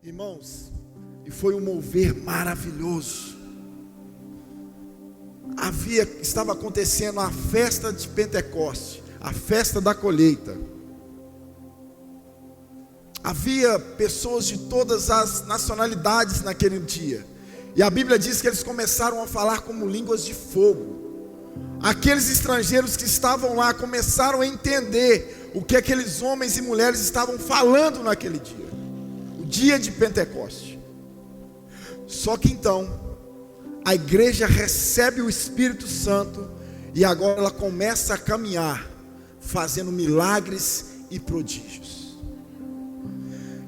Irmãos, e foi um mover maravilhoso. Estava acontecendo a festa de Pentecoste, a festa da colheita. Havia pessoas de todas as nacionalidades naquele dia. E a Bíblia diz que eles começaram a falar como línguas de fogo. Aqueles estrangeiros que estavam lá começaram a entender o que aqueles homens e mulheres estavam falando naquele dia. O dia de Pentecoste. Só que então, a igreja recebe o Espírito Santo e agora ela começa a caminhar, fazendo milagres e prodígios.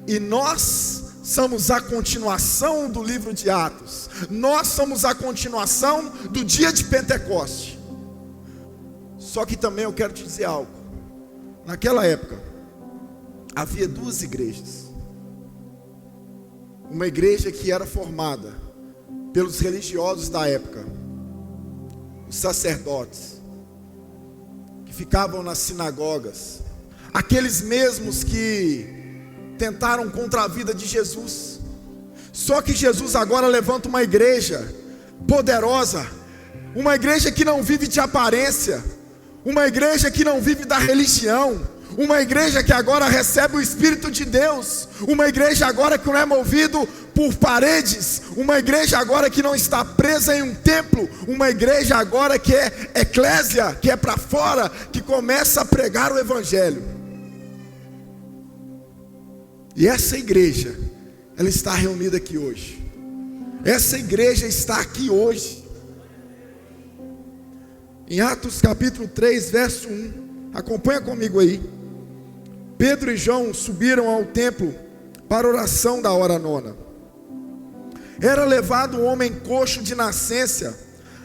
E nós somos a continuação do livro de Atos. Nós somos a continuação do dia de Pentecoste. Só que também eu quero te dizer algo. Naquela época, havia duas igrejas. Uma igreja que era formada pelos religiosos da época, os sacerdotes, que ficavam nas sinagogas, aqueles mesmos que tentaram contra a vida de Jesus. Só que Jesus agora levanta uma igreja poderosa, uma igreja que não vive de aparência, uma igreja que não vive da religião, uma igreja que agora recebe o Espírito de Deus, uma igreja agora que não é movido por paredes, uma igreja agora que não está presa em um templo, uma igreja agora que é eclésia, que é para fora, que começa a pregar o Evangelho. E essa igreja, ela está reunida aqui hoje. Essa igreja está aqui hoje. Em Atos capítulo 3, verso 1, acompanha comigo aí. Pedro e João subiram ao templo para a oração da hora nona. Era levado um homem coxo de nascença,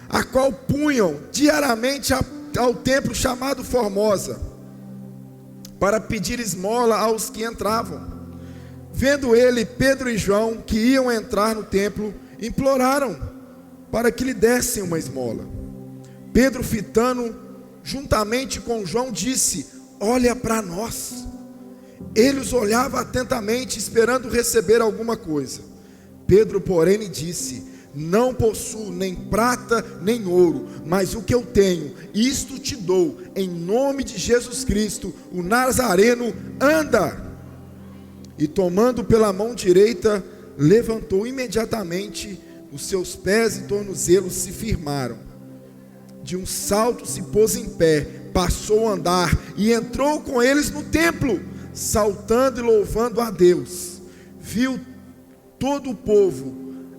a qual punham diariamente ao templo chamado Formosa, para pedir esmola aos que entravam. Vendo ele Pedro e João que iam entrar no templo, imploraram para que lhe dessem uma esmola. Pedro, fitando juntamente com João, disse: olha para nós. Ele os olhava atentamente, esperando receber alguma coisa. Pedro, porém, lhe disse: não possuo nem prata nem ouro, mas o que eu tenho, isto te dou. Em nome de Jesus Cristo, o Nazareno, anda. E tomando pela mão direita, levantou imediatamente. Os seus pés e tornozelos se firmaram. De um salto se pôs em pé, passou a andar e entrou com eles no templo, saltando e louvando a Deus. Viu todo o povo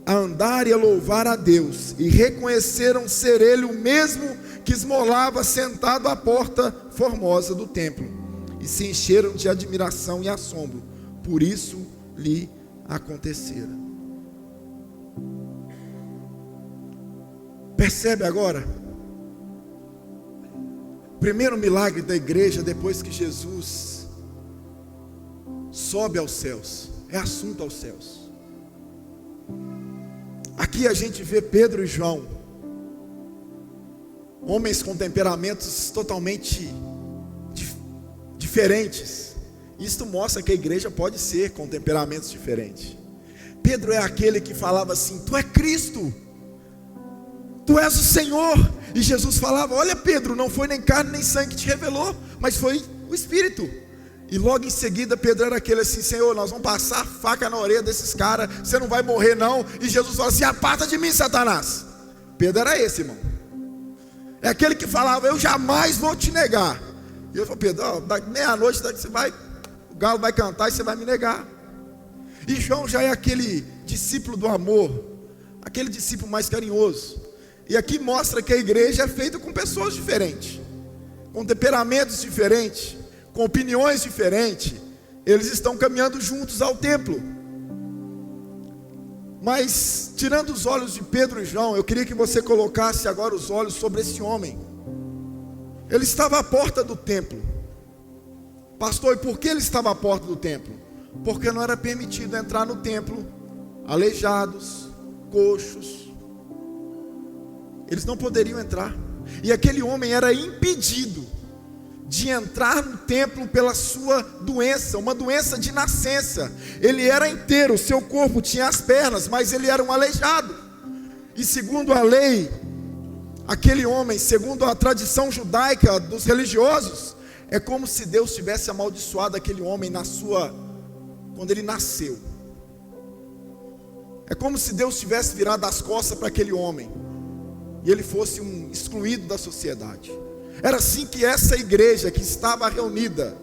a andar e a louvar a Deus, e reconheceram ser ele o mesmo que esmolava sentado à porta formosa do templo, e se encheram de admiração e assombro. Por isso lhe acontecera. Percebe agora? Primeiro milagre da igreja depois que Jesus sobe aos céus, é assunto aos céus. Aqui a gente vê Pedro e João, homens com temperamentos totalmente diferentes. Isto mostra que a igreja pode ser com temperamentos diferentes. Pedro é aquele que falava assim: tu é Cristo, tu és o Senhor. E Jesus falava: olha Pedro, não foi nem carne nem sangue que te revelou, mas foi o Espírito. E logo em seguida Pedro era aquele assim: Senhor, nós vamos passar a faca na orelha desses caras, você não vai morrer não. E Jesus fala assim: aparta de mim, Satanás. Pedro era esse, irmão. É aquele que falava: eu jamais vou te negar. E eu falei: Pedro, meia-noite o galo vai cantar e você vai me negar. E João já é aquele discípulo do amor, aquele discípulo mais carinhoso. E aqui mostra que a igreja é feita com pessoas diferentes, com temperamentos diferentes, com opiniões diferentes. Eles estão caminhando juntos ao templo. Mas tirando os olhos de Pedro e João, eu queria que você colocasse agora os olhos sobre esse homem. Ele estava à porta do templo. Pastor, e por que ele estava à porta do templo? Porque não era permitido entrar no templo aleijados, coxos. Eles não poderiam entrar. E aquele homem era impedido de entrar no templo pela sua doença, uma doença de nascença. Ele era inteiro, seu corpo tinha as pernas, mas ele era um aleijado. E segundo a lei, aquele homem, segundo a tradição judaica dos religiosos, é como se Deus tivesse amaldiçoado aquele homem quando ele nasceu. É como se Deus tivesse virado as costas para aquele homem e ele fosse um excluído da sociedade. Era assim que essa igreja que estava reunida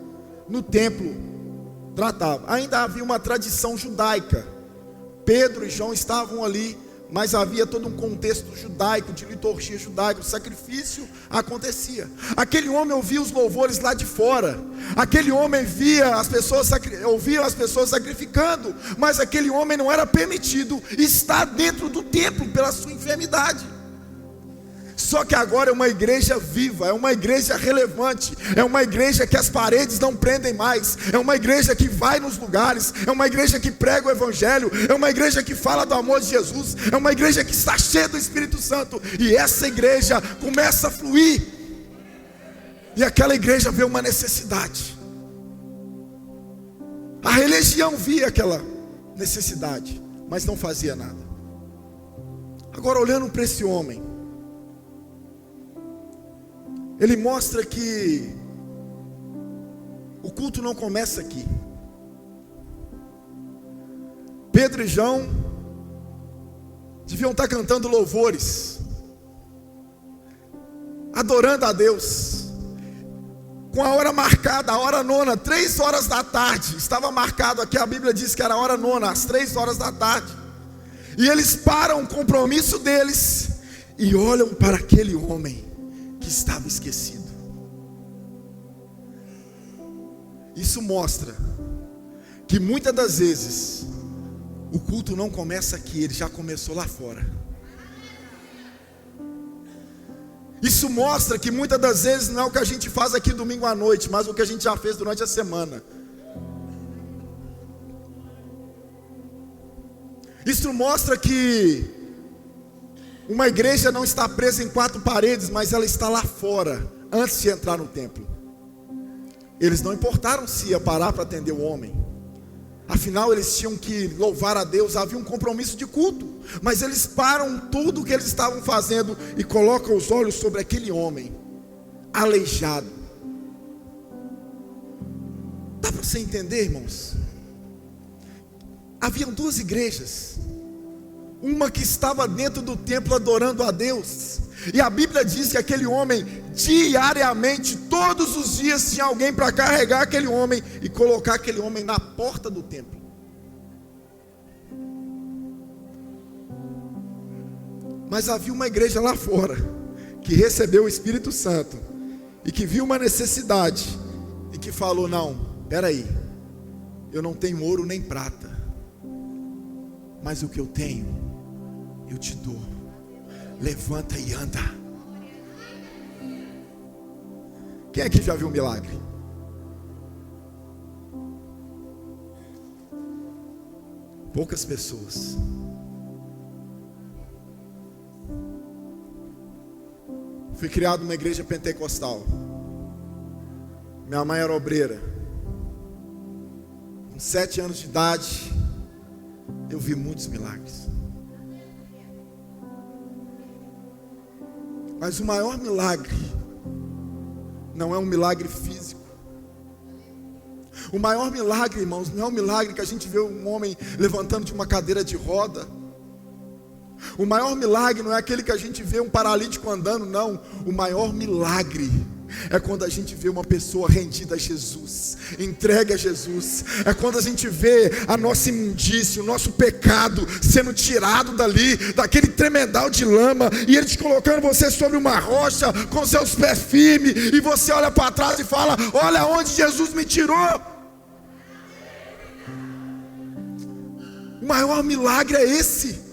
no templo tratava. Ainda havia uma tradição judaica. Pedro e João estavam ali, mas havia todo um contexto judaico, de liturgia judaica, o sacrifício acontecia. Aquele homem ouvia os louvores lá de fora. Aquele homem ouvia as pessoas sacrificando, mas aquele homem não era permitido estar dentro do templo pela sua enfermidade. Só que agora é uma igreja viva, é uma igreja relevante, é uma igreja que as paredes não prendem mais, é uma igreja que vai nos lugares, é uma igreja que prega o evangelho, é uma igreja que fala do amor de Jesus, é uma igreja que está cheia do Espírito Santo, e essa igreja começa a fluir, e aquela igreja vê uma necessidade. A religião via aquela necessidade, mas não fazia nada. Agora, olhando para esse homem, ele mostra que o culto não começa aqui. Pedro e João deviam estar cantando louvores, adorando a Deus, com a hora marcada, a hora nona, 3 horas da tarde, estava marcado aqui, a Bíblia diz que era a hora nona, às 3 horas da tarde, e eles param o compromisso deles, e olham para aquele homem, que estava esquecido. Isso mostra que muitas das vezes o culto não começa aqui, ele já começou lá fora. Isso mostra que muitas das vezes não é o que a gente faz aqui domingo à noite, mas o que a gente já fez durante a semana. Isso mostra que uma igreja não está presa em 4 paredes, mas ela está lá fora, antes de entrar no templo. Eles não importaram se ia parar para atender o homem. Afinal, eles tinham que louvar a Deus, havia um compromisso de culto. Mas eles param tudo o que eles estavam fazendo e colocam os olhos sobre aquele homem, aleijado. Dá para você entender, irmãos? Haviam 2 igrejas. Uma que estava dentro do templo adorando a Deus, e a Bíblia diz que aquele homem diariamente, todos os dias, tinha alguém para carregar aquele homem e colocar aquele homem na porta do templo. Mas havia uma igreja lá fora que recebeu o Espírito Santo e que viu uma necessidade e que falou: não, peraí, eu não tenho ouro nem prata, mas o que eu tenho eu te dou, levanta e anda. Quem aqui já viu um milagre? Poucas pessoas. Fui criado numa igreja pentecostal. Minha mãe era obreira. Com 7 anos de idade, eu vi muitos milagres. Mas o maior milagre não é um milagre físico. O maior milagre, irmãos, não é um milagre que a gente vê um homem levantando de uma cadeira de roda. O maior milagre não é aquele que a gente vê um paralítico andando, não. O maior milagre é quando a gente vê uma pessoa rendida a Jesus, entregue a Jesus. É quando a gente vê a nossa imundície, o nosso pecado sendo tirado dali, daquele tremendal de lama, e Ele te colocando você sobre uma rocha, com seus pés firmes, e você olha para trás e fala: olha onde Jesus me tirou. O maior milagre é esse.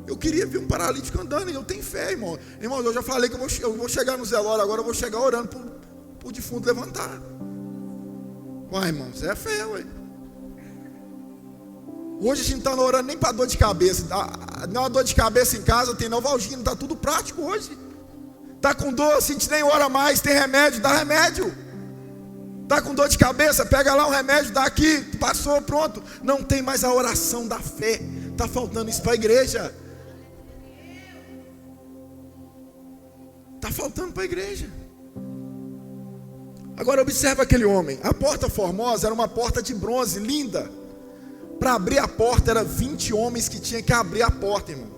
Eu queria ver um paralítico andando, e eu tenho fé, irmão. Irmão, eu já falei que eu vou chegar no Zelório agora, eu vou chegar orando para o defunto levantar. Uai, irmão, isso é fé, ué. Hoje a gente não está orando nem para dor de cabeça. Não, uma dor de cabeça em casa tem Novalgina, está tudo prático hoje. Está com dor, a gente nem ora mais, tem remédio, dá remédio. Está com dor de cabeça, pega lá um remédio, dá aqui, passou, pronto. Não tem mais a oração da fé. Está faltando isso para a igreja. Está faltando para a igreja. Agora observa aquele homem. A porta formosa era uma porta de bronze, linda. Para abrir a porta, era 20 homens que tinham que abrir a porta, irmão.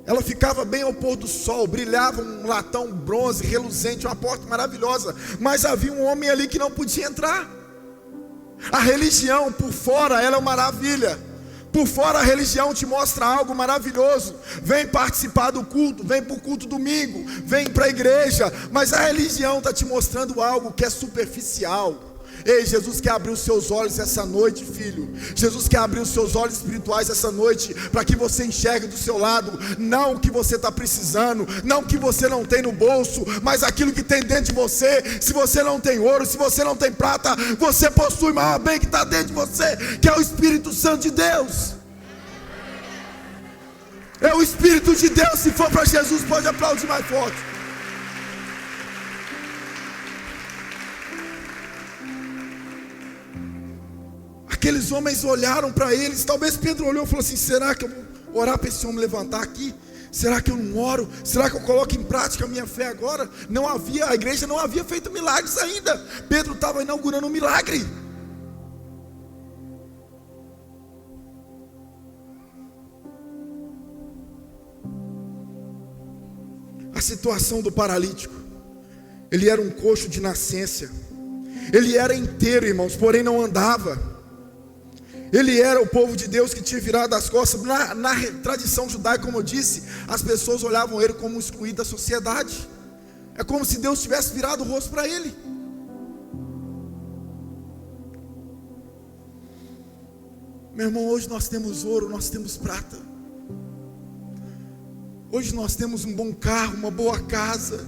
Ela ficava bem ao pôr do sol, brilhava um latão bronze, reluzente, uma porta maravilhosa. Mas havia um homem ali que não podia entrar. A religião, por fora, ela é uma maravilha. Por fora a religião te mostra algo maravilhoso. Vem participar do culto, vem para o culto domingo, vem para a igreja. Mas a religião está te mostrando algo que é superficial. Ei, Jesus quer abrir os seus olhos essa noite, filho. Jesus quer abrir os seus olhos espirituais essa noite, para que você enxergue do seu lado, não o que você está precisando, não o que você não tem no bolso, mas aquilo que tem dentro de você. Se você não tem ouro, se você não tem prata, você possui maior bem que está dentro de você, que é o Espírito Santo de Deus. É o Espírito de Deus. Se for para Jesus, pode aplaudir mais forte. Aqueles homens olharam para eles. Talvez Pedro olhou e falou assim: será que eu vou orar para esse homem levantar aqui? Será que eu não oro? Será que eu coloco em prática a minha fé agora? A igreja não havia feito milagres ainda. Pedro estava inaugurando um milagre. A situação do paralítico. Ele era um coxo de nascença. Ele era inteiro, irmãos, porém não andava. Ele era o povo de Deus que tinha virado as costas. Na tradição judaica, como eu disse, as pessoas olhavam ele como excluído da sociedade. É como se Deus tivesse virado o rosto para ele. Meu irmão, hoje nós temos ouro, nós temos prata. Hoje nós temos um bom carro, uma boa casa.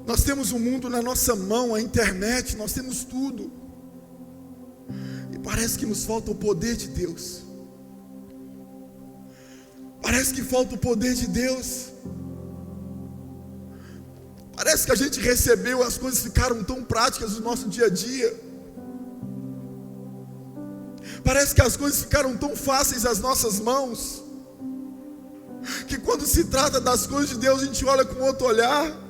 Nós temos o mundo na nossa mão, a internet, nós temos tudo. E parece que nos falta o poder de Deus. Parece que falta o poder de Deus. Parece que a gente recebeu, as coisas ficaram tão práticas no nosso dia a dia. Parece que as coisas ficaram tão fáceis às nossas mãos, que quando se trata das coisas de Deus, a gente olha com outro olhar.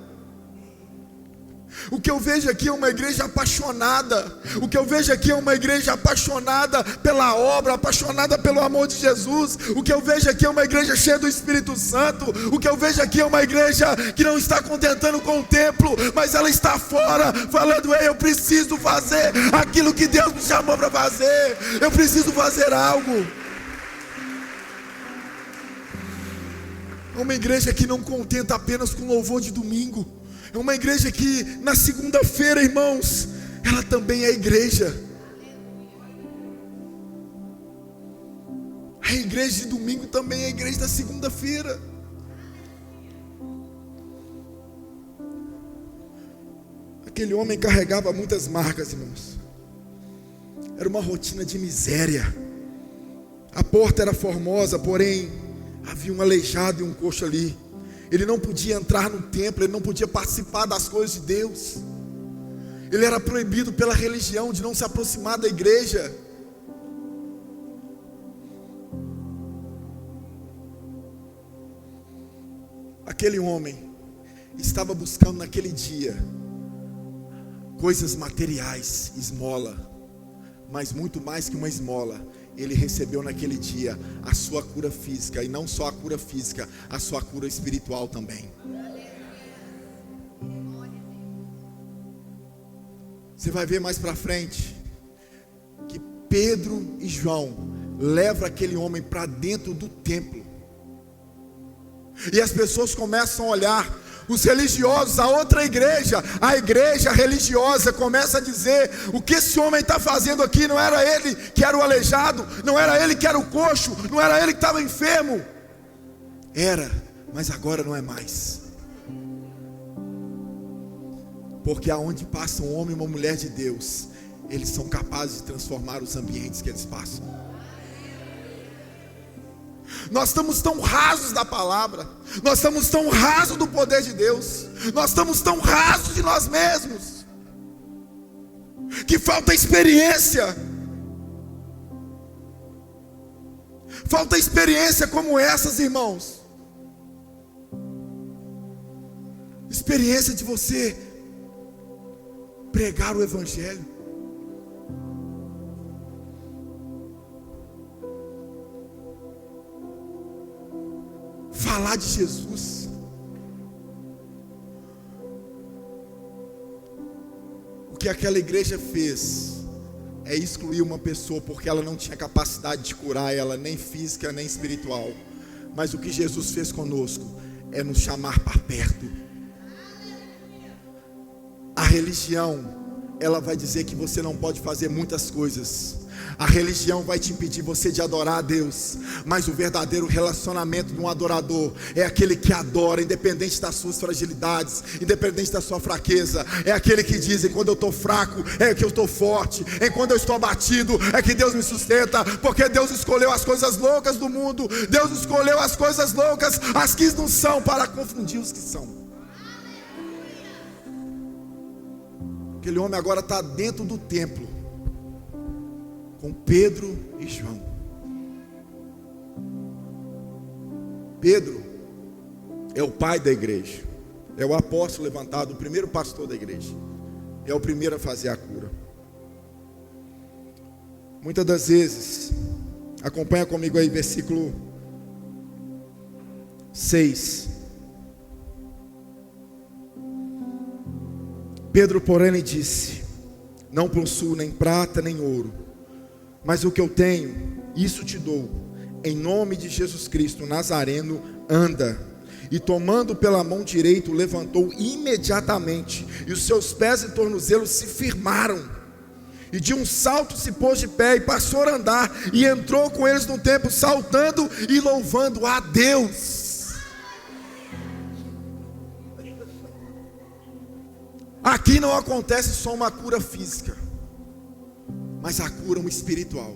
O que eu vejo aqui é uma igreja apaixonada. O que eu vejo aqui é uma igreja apaixonada pela obra, apaixonada pelo amor de Jesus. O que eu vejo aqui é uma igreja cheia do Espírito Santo. O que eu vejo aqui é uma igreja que não está contentando com o templo, mas ela está fora, falando: ei, eu preciso fazer aquilo que Deus me chamou para fazer. Eu preciso fazer algo. É uma igreja que não contenta apenas com louvor de domingo. É uma igreja que na segunda-feira, irmãos, ela também é igreja. A igreja de domingo também é a igreja da segunda-feira. Aquele homem carregava muitas marcas, irmãos. Era uma rotina de miséria. A porta era formosa, porém havia um aleijado e um coxo ali. Ele não podia entrar no templo, ele não podia participar das coisas de Deus. Ele era proibido pela religião de não se aproximar da igreja. Aquele homem estava buscando naquele dia coisas materiais, esmola, mas muito mais que uma esmola. Ele recebeu naquele dia a sua cura física, e não só a cura física, a sua cura espiritual também. Você vai ver mais para frente que Pedro e João levam aquele homem para dentro do templo, e as pessoas começam a olhar. Os religiosos, a outra igreja, a igreja religiosa, começa a dizer: o que esse homem está fazendo aqui? Não era ele que era o aleijado, não era ele que era o coxo, não era ele que estava enfermo. Era, mas agora não é mais. Porque aonde passa um homem e uma mulher de Deus, eles são capazes de transformar os ambientes que eles passam. Nós estamos tão rasos da palavra, nós estamos tão rasos do poder de Deus, nós estamos tão rasos de nós mesmos, que falta experiência. Falta experiência como essas, irmãos. Experiência de você pregar o Evangelho. Falar de Jesus. O que aquela igreja fez é excluir uma pessoa, porque ela não tinha capacidade de curar ela, nem física, nem espiritual. Mas o que Jesus fez conosco é nos chamar para perto. A religião, ela vai dizer que você não pode fazer muitas coisas. A religião vai te impedir você de adorar a Deus. Mas o verdadeiro relacionamento de um adorador é aquele que adora, independente das suas fragilidades, independente da sua fraqueza. É aquele que diz: enquanto eu estou fraco, é que eu estou forte. Enquanto eu estou abatido, é que Deus me sustenta. Porque Deus escolheu as coisas loucas do mundo, Deus escolheu as coisas loucas, as que não são, para confundir os que são. Aquele homem agora está dentro do templo com Pedro e João. Pedro é o pai da igreja, é o apóstolo levantado, o primeiro pastor da igreja, é o primeiro a fazer a cura. Muitas das vezes, acompanha comigo aí, versículo 6. Pedro, porém, lhe disse: não possuo nem prata nem ouro, mas o que eu tenho, isso te dou. Em nome de Jesus Cristo Nazareno, anda. E tomando pela mão direita, o levantou imediatamente, e os seus pés e tornozelos se firmaram. E de um salto se pôs de pé e passou a andar, e entrou com eles no templo, saltando e louvando a Deus. Aqui não acontece só uma cura física, mas a cura espiritual.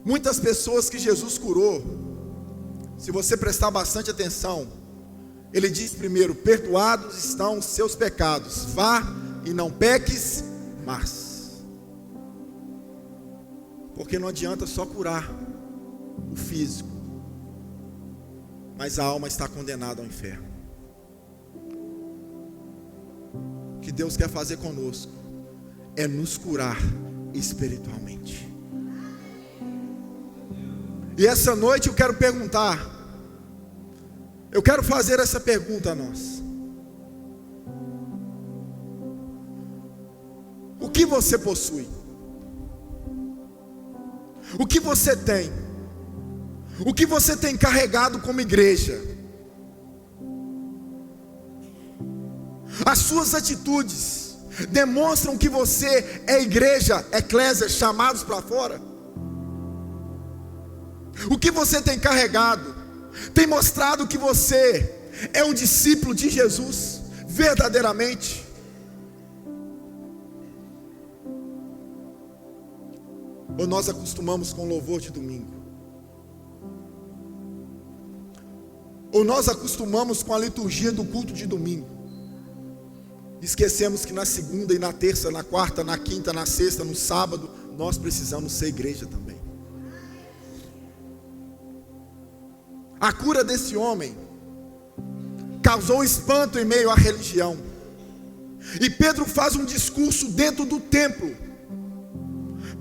Muitas pessoas que Jesus curou, se você prestar bastante atenção, ele diz primeiro: perdoados estão os seus pecados, vá e não peques mais. Porque não adianta só curar o físico, mas a alma está condenada ao inferno. O que Deus quer fazer conosco é nos curar espiritualmente. E essa noite eu quero fazer essa pergunta a nós: o que você possui? O que você tem? O que você tem carregado como igreja? As suas atitudes demonstram que você é igreja, eclésia, chamados para fora? O que você tem carregado tem mostrado que você é um discípulo de Jesus verdadeiramente? Ou nós acostumamos com louvor de domingo? Ou nós acostumamos com a liturgia do culto de domingo? Esquecemos que na segunda e na terça, na quarta, na quinta, na sexta, no sábado, nós precisamos ser igreja também. A cura desse homem causou espanto em meio à religião. E Pedro faz um discurso dentro do templo.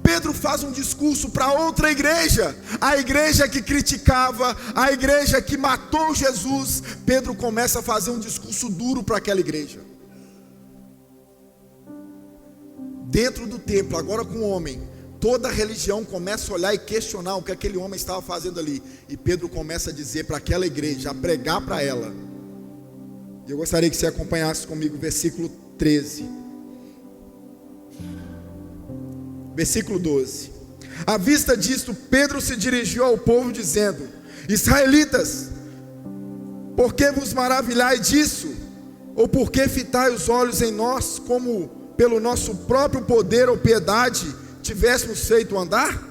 Pedro faz um discurso para outra igreja, a igreja que criticava, a igreja que matou Jesus. Pedro começa a fazer um discurso duro para aquela igreja. Dentro do templo, agora com o homem, toda a religião começa a olhar e questionar o que aquele homem estava fazendo ali. E Pedro começa a dizer para aquela igreja, a pregar para ela. Eu gostaria que você acompanhasse comigo o versículo 13. Versículo 12. À vista disto, Pedro se dirigiu ao povo dizendo: israelitas, por que vos maravilhais disso? Ou por que fitai os olhos em nós, como pelo nosso próprio poder ou piedade tivéssemos feito andar?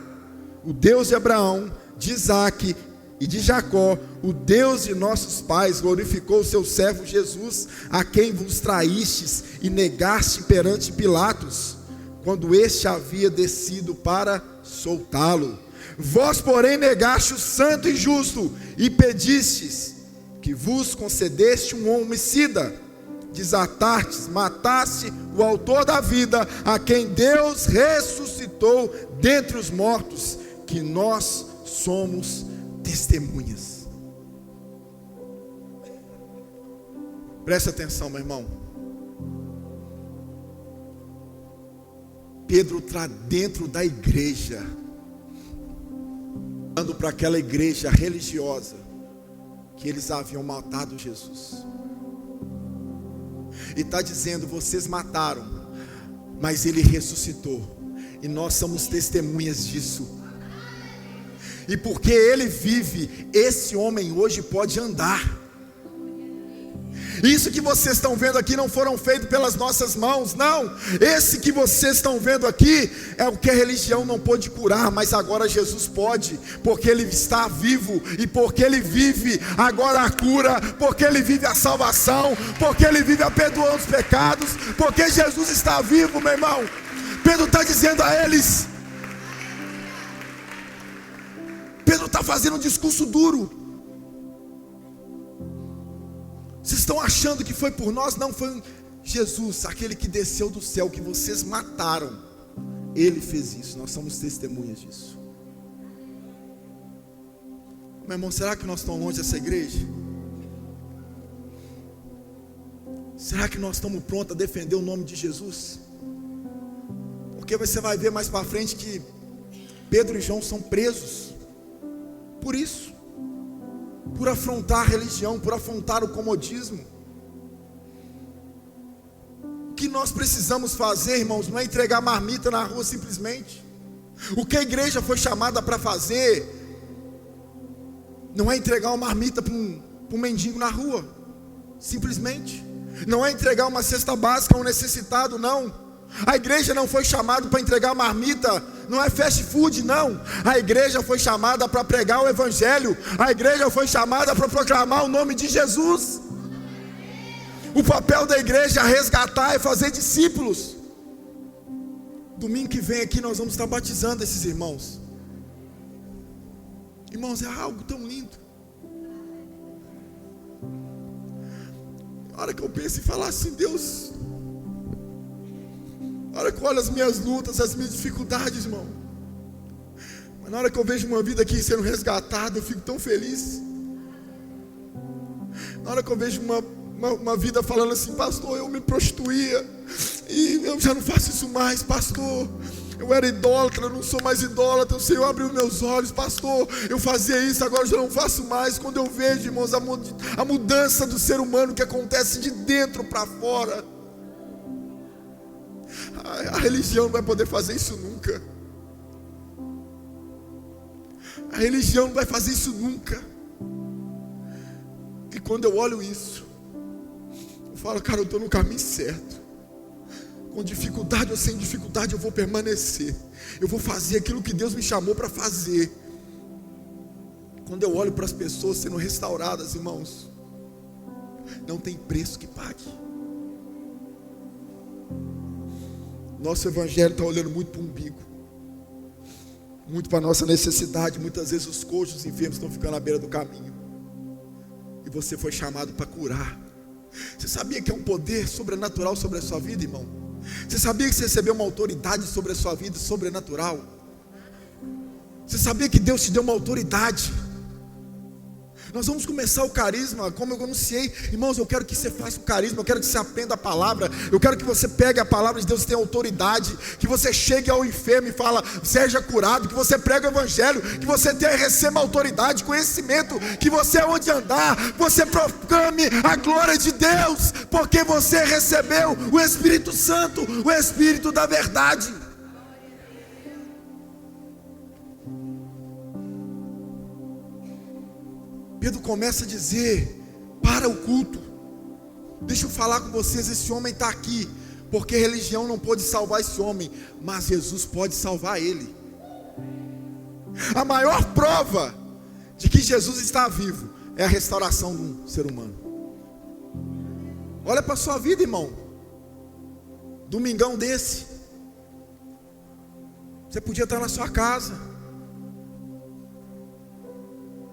o Deus de Abraão, de Isaque e de Jacó, o Deus de nossos pais, glorificou o seu servo Jesus, a quem vos traístes e negaste perante Pilatos, quando este havia descido para soltá-lo. Vós, porém, negaste o santo e justo, e pedistes que vos concedeste um homicida, desatastes, mataste o autor da vida, a quem Deus ressuscitou dentre os mortos, que nós somos testemunhas. Presta atenção, meu irmão. Pedro está dentro da igreja, falando para aquela igreja religiosa que eles haviam matado Jesus, e está dizendo: vocês mataram, mas ele ressuscitou, e nós somos testemunhas disso. E porque ele vive, esse homem hoje pode andar. Isso que vocês estão vendo aqui não foram feitos pelas nossas mãos, não. Esse que vocês estão vendo aqui é o que a religião não pôde curar, mas agora Jesus pode, porque ele está vivo, e porque ele vive agora a cura, porque ele vive a salvação, porque ele vive a perdoar os pecados, porque Jesus está vivo, meu irmão. Pedro está dizendo a eles, Pedro está fazendo um discurso duro. Vocês estão achando que foi por nós? Não, foi Jesus, aquele que desceu do céu, que vocês mataram. Ele fez isso, nós somos testemunhas disso. Meu irmão, será que nós estamos longe dessa igreja? Será que nós estamos prontos a defender o nome de Jesus? Porque você vai ver mais para frente que Pedro e João são presos por isso, por afrontar a religião, por afrontar o comodismo. O que nós precisamos fazer, irmãos, não é entregar marmita na rua simplesmente. O que a igreja foi chamada para fazer não é entregar uma marmita para um mendigo na rua simplesmente. Não é entregar uma cesta básica a um necessitado, não. A igreja não foi chamada para entregar marmita, não é fast food, não. A igreja foi chamada para pregar o evangelho. A igreja foi chamada para proclamar o nome de Jesus. O papel da igreja é resgatar e fazer discípulos. Domingo que vem aqui nós vamos estar batizando esses irmãos. Irmãos, é algo tão lindo. Na hora que eu penso em falar assim, Deus, na hora que eu olho as minhas lutas, as minhas dificuldades, irmão, mas na hora que eu vejo uma vida aqui sendo resgatada, eu fico tão feliz. Na hora que eu vejo uma vida falando assim, pastor, eu me prostituía e eu já não faço isso mais, pastor, eu era idólatra, eu não sou mais idólatra, o Senhor abriu meus olhos, pastor, eu fazia isso, agora eu já não faço mais. Quando eu vejo, irmãos, a mudança do ser humano que acontece de dentro para fora, a religião não vai poder fazer isso nunca. A religião não vai fazer isso nunca. E quando eu olho isso, eu falo, cara, eu estou no caminho certo. Com dificuldade ou sem dificuldade, eu vou permanecer. Eu vou fazer aquilo que Deus me chamou para fazer. Quando eu olho para as pessoas sendo restauradas, irmãos, não tem preço que pague. Nosso evangelho está olhando muito para o umbigo, muito para a nossa necessidade. Muitas vezes os coxos, os enfermos estão ficando à beira do caminho, e você foi chamado para curar. Você sabia que é um poder sobrenatural sobre a sua vida, irmão? Você sabia que você recebeu uma autoridade sobre a sua vida sobrenatural? Você sabia que Deus te deu uma autoridade? Nós vamos começar o carisma, como eu anunciei. Irmãos, eu quero que você faça o carisma, eu quero que você aprenda a palavra, eu quero que você pegue a palavra de Deus e tenha autoridade, que você chegue ao enfermo e fala, seja curado, que você pregue o evangelho, que você receba autoridade, conhecimento, que você onde andar, você proclame a glória de Deus, porque você recebeu o Espírito Santo, o Espírito da verdade. Pedro começa a dizer, para o culto, deixa eu falar com vocês, esse homem está aqui, porque a religião não pôde salvar esse homem, mas Jesus pode salvar ele. A maior prova de que Jesus está vivo é a restauração de um ser humano. Olha para a sua vida, irmão. Domingão desse, você podia estar na sua casa.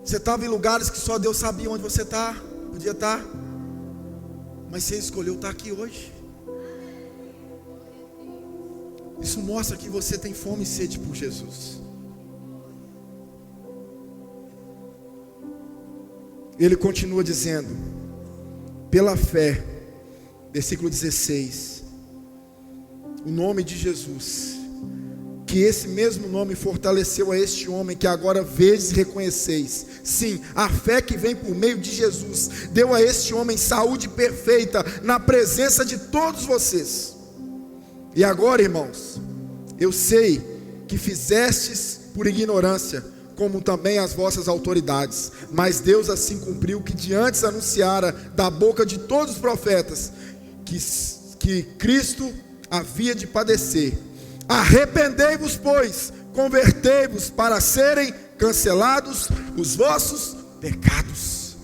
Você estava em lugares que só Deus sabia onde você está. Podia estar. Mas você escolheu estar aqui hoje. Isso mostra que você tem fome e sede por Jesus. Ele continua dizendo: pela fé, versículo 16, o nome de Jesus, que esse mesmo nome fortaleceu a este homem que agora vedes e reconheceis. Sim, a fé que vem por meio de Jesus deu a este homem saúde perfeita na presença de todos vocês. E agora, irmãos, eu sei que fizestes por ignorância, como também as vossas autoridades, mas Deus assim cumpriu que de antes anunciara da boca de todos os profetas que Cristo havia de padecer. Arrependei-vos, pois, convertei-vos para serem cancelados os vossos pecados.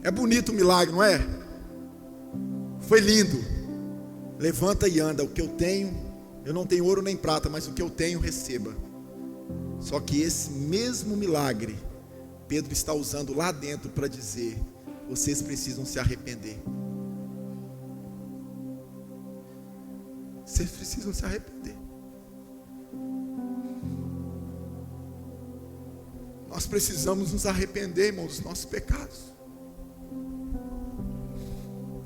É bonito o milagre, não é? Foi lindo. Levanta e anda. O que eu tenho, eu não tenho ouro nem prata, mas o que eu tenho, receba. Só que esse mesmo milagre, Pedro está usando lá dentro para dizer: vocês precisam se arrepender. Vocês precisam se arrepender. Nós precisamos nos arrepender, irmãos, dos nossos pecados.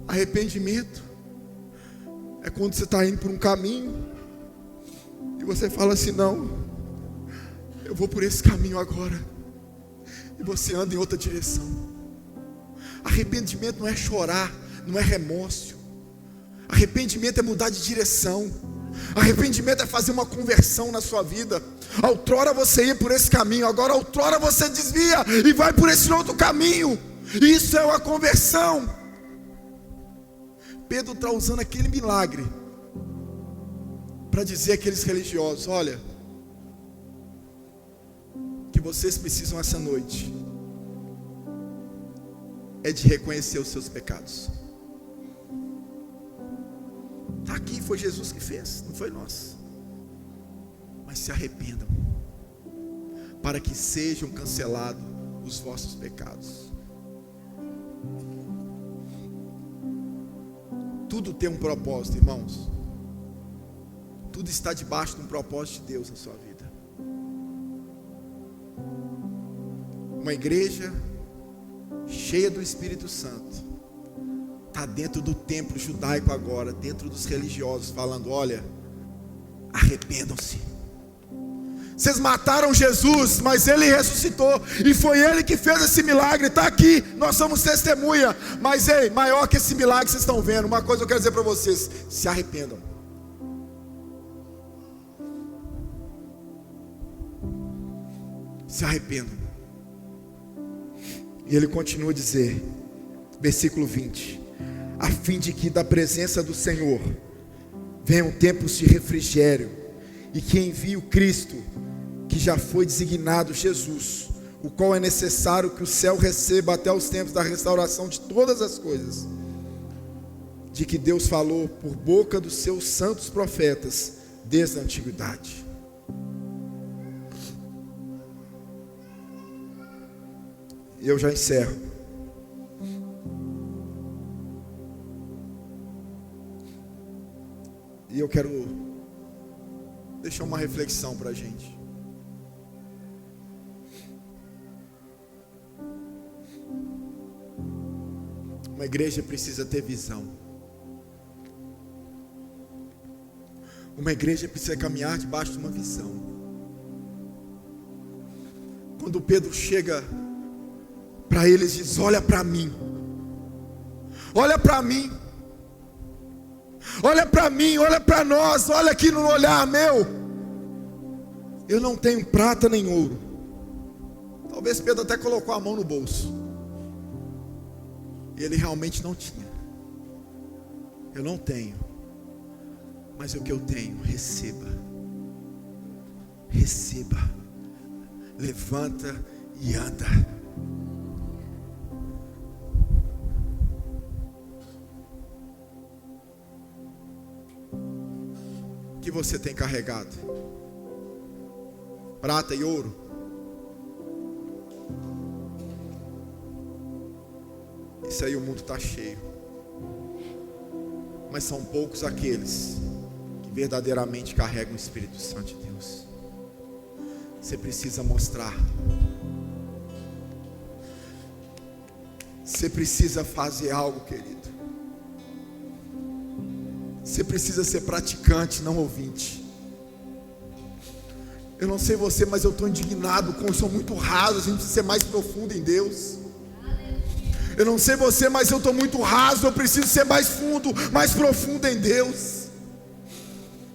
Arrependimento é quando você está indo por um caminho e você fala assim: não, eu vou por esse caminho agora, e você anda em outra direção. Arrependimento não é chorar, não é remorso. Arrependimento é mudar de direção. Arrependimento é fazer uma conversão na sua vida. Outrora você ia por esse caminho, agora outrora você desvia e vai por esse outro caminho. Isso é uma conversão. Pedro está usando aquele milagre para dizer àqueles religiosos: olha, que vocês precisam essa noite é de reconhecer os seus pecados. Está aqui, foi Jesus que fez, não foi nós. Mas se arrependam, para que sejam cancelados os vossos pecados. Tudo tem um propósito, irmãos. Tudo está debaixo de um propósito de Deus na sua vida. Uma igreja cheia do Espírito Santo está dentro do templo judaico agora, dentro dos religiosos, falando: olha, arrependam-se. Vocês mataram Jesus, mas Ele ressuscitou, e foi Ele que fez esse milagre. Está aqui, nós somos testemunha. Mas ei, maior que esse milagre que vocês estão vendo, uma coisa eu quero dizer para vocês: se arrependam. Se arrependam. E ele continua a dizer, versículo 20: a fim de que da presença do Senhor venham tempos de refrigério, e que envie o Cristo, que já foi designado Jesus, o qual é necessário que o céu receba até os tempos da restauração de todas as coisas, de que Deus falou por boca dos seus santos profetas desde a antiguidade. E eu já encerro. E eu quero deixar uma reflexão para a gente. Uma igreja precisa ter visão. Uma igreja precisa caminhar debaixo de uma visão. Quando Pedro chega para eles e diz: olha para mim, olha para mim, olha para mim, olha para nós, olha aqui no olhar meu. Eu não tenho prata nem ouro. Talvez Pedro até colocou a mão no bolso, e ele realmente não tinha. Eu não tenho, mas o que eu tenho, receba. receba, levanta e anda. O que você tem carregado? Prata e ouro? Isso aí o mundo está cheio. Mas são poucos aqueles que verdadeiramente carregam o Espírito Santo de Deus. Você precisa mostrar. Você precisa fazer algo, querido. Você precisa ser praticante, não ouvinte. Eu não sei você, mas eu estou indignado com eu sou muito raso. A gente precisa ser mais profundo em Deus. Eu não sei você, mas eu estou muito raso. Eu preciso ser mais fundo, mais profundo em Deus.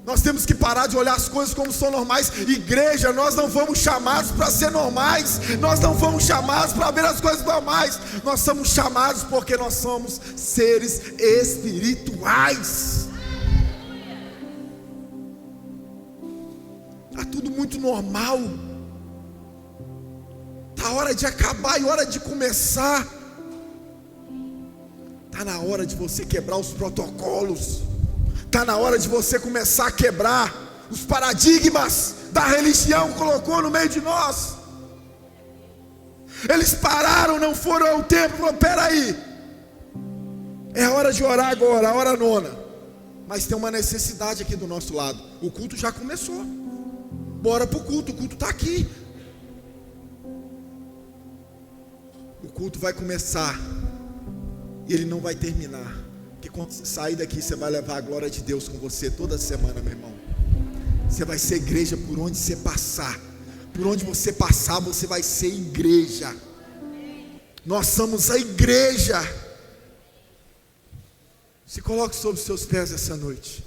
Nós temos que parar de olhar as coisas como são normais. Igreja, nós não fomos chamados para ser normais. Nós não fomos chamados para ver as coisas normais. Nós somos chamados porque nós somos seres espirituais. Está tudo muito normal. Está hora de acabar e hora de começar. Está na hora de você quebrar os protocolos. Está na hora de você começar a quebrar os paradigmas da religião que colocou no meio de nós. Eles pararam, não foram ao templo. Falaram, peraí, é hora de orar agora, a hora nona. Mas tem uma necessidade aqui do nosso lado. O culto já começou. Bora para o culto está aqui. O culto vai começar e ele não vai terminar. Porque quando você sair daqui, você vai levar a glória de Deus com você toda semana, meu irmão. Você vai ser igreja por onde você passar. Por onde você passar, você vai ser igreja. Nós somos a igreja. Se coloque sobre os seus pés essa noite.